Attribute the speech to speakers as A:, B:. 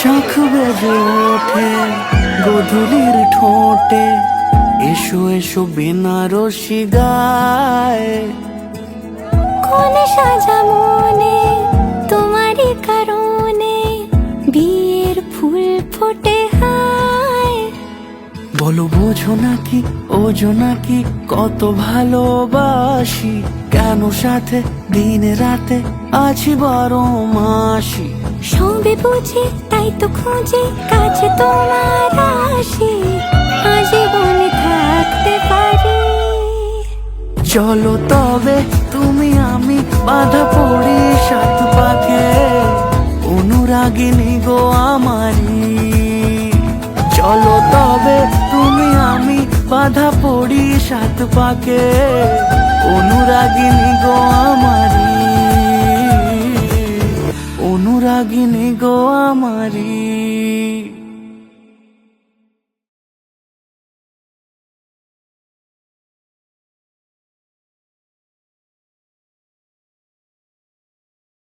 A: শাঁখ বেজে ওঠে গোধূলির ঠোঁটে, এসো এসো বেনারসি গায়।
B: কোন সাজা মনে তোমারই কারণে, বিয়ের ফুল ফোটে হায়।
A: বলো বোঝো নাকি ওজো নাকি কত ভালোবাসি, কেন সাথে দিন রাতে আছি 12 মাসি।
B: সবে বুঝি তাই তো খুঁজি কাছে তোমার আসি, আজীবনে থাকতে পারি।
A: চলো তবে তুমি আমি বাঁধা পড়ি 7 পাকে, অনুরাগিনী গো আমারি। চলো তবে তুমি আমি বাঁধা পড়ি 7 পাকে, অনুরাগিনী গো আমারি, অনুরাগিনী গো আমারি।